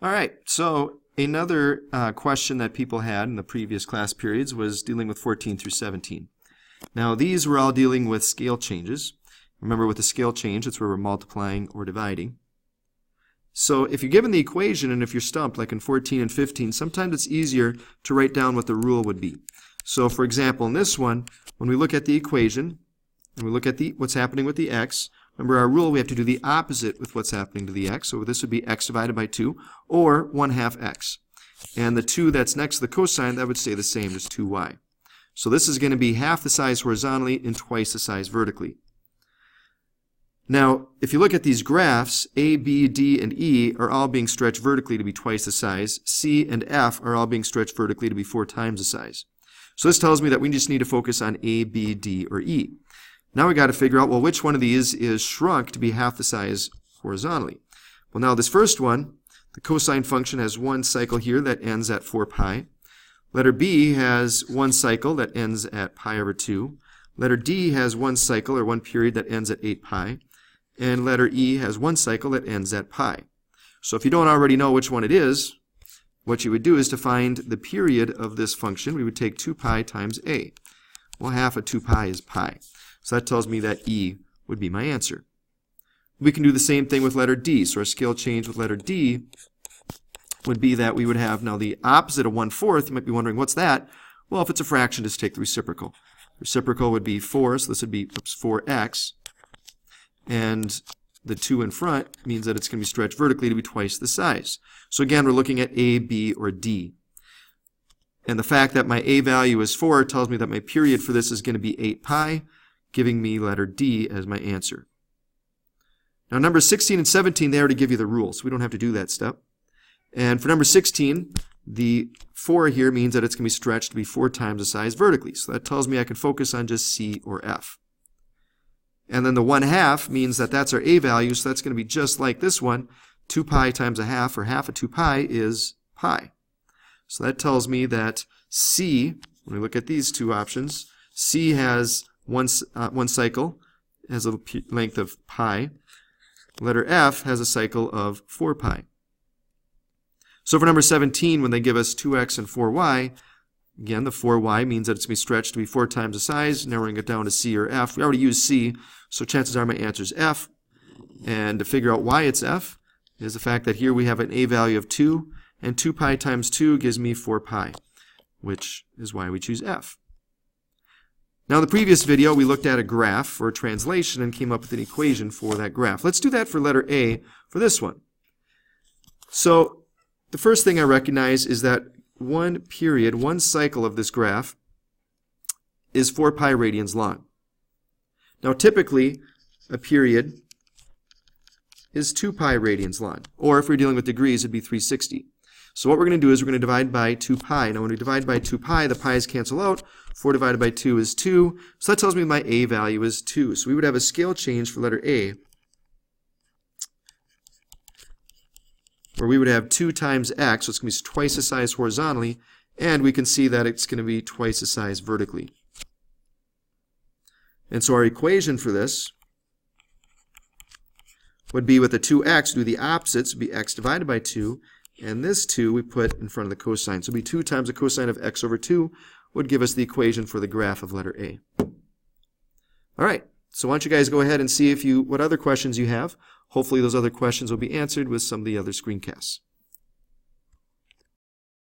All right, so another question that people had in the previous class periods was dealing with 14 through 17. Now these were all dealing with scale changes. Remember, with the scale change, it's where we're multiplying or dividing. So if you're given the equation and if you're stumped, like in 14 and 15, sometimes it's easier to write down what the rule would be. So for example, in this one, when we look at the equation, and we look at what's happening with the x, remember our rule, we have to do the opposite with what's happening to the x. So this would be x divided by 2, or 1/2 x. And the 2 that's next to the cosine, that would stay the same, as 2y. So this is going to be half the size horizontally and twice the size vertically. Now, if you look at these graphs, A, B, D, and E are all being stretched vertically to be twice the size. C and F are all being stretched vertically to be 4 times the size. So this tells me that we just need to focus on A, B, D, or E. Now we got to figure out, well, which one of these is shrunk to be half the size horizontally. Well, now this first one, the cosine function has one cycle here that ends at 4 pi. Letter B has one cycle that ends at pi over 2. Letter D has one cycle, or one period, that ends at 8 pi. And letter E has one cycle that ends at pi. So if you don't already know which one it is, what you would do is to find the period of this function, we would take 2 pi times A. Well, half of 2 pi is pi. So that tells me that E would be my answer. We can do the same thing with letter D. So our scale change with letter D would be that we would have now the opposite of 1/4. You might be wondering, what's that? Well, if it's a fraction, just take the reciprocal. Reciprocal would be 4, so this would be 4x. And the 2 in front means that it's going to be stretched vertically to be twice the size. So again, we're looking at A, B, or D. And the fact that my A value is 4 tells me that my period for this is going to be 8 pi, giving me letter D as my answer. Now numbers 16 and 17, they already give you the rules, so we don't have to do that step. And for number 16, the 4 here means that it's going to be stretched to be 4 times the size vertically. So that tells me I can focus on just C or F. And then the 1/2 means that that's our A value, so that's going to be just like this one. 2 pi times 1/2, or half of 2 pi, is pi. So that tells me that C, when we look at these two options, C has one cycle, has a length of pi. Letter F has a cycle of 4 pi. So for number 17, when they give us 2x and 4y, again, the 4y means that it's going to be stretched to be 4 times the size, narrowing it down to C or F. We already used C, so chances are my answer is F. And to figure out why it's F is the fact that here we have an A value of 2, and 2 pi times 2 gives me 4 pi, which is why we choose F. Now in the previous video, we looked at a graph for translation and came up with an equation for that graph. Let's do that for letter A for this one. So the first thing I recognize is that one period, one cycle of this graph is 4 pi radians long. Now typically, a period is 2 pi radians long. Or if we're dealing with degrees, it'd be 360. So what we're going to do is we're going to divide by 2 pi. Now when we divide by 2 pi, the pi's cancel out. 4 divided by 2 is 2. So that tells me my A value is 2. So we would have a scale change for letter A, where we would have 2 times x, so it's going to be twice the size horizontally, and we can see that it's going to be twice the size vertically. And so our equation for this would be with the 2x, do the opposite, so it would be x divided by 2, and this 2 we put in front of the cosine. So it would be 2 times the cosine of x over 2 would give us the equation for the graph of letter A. All right, so why don't you guys go ahead and see what other questions you have. Hopefully those other questions will be answered with some of the other screencasts.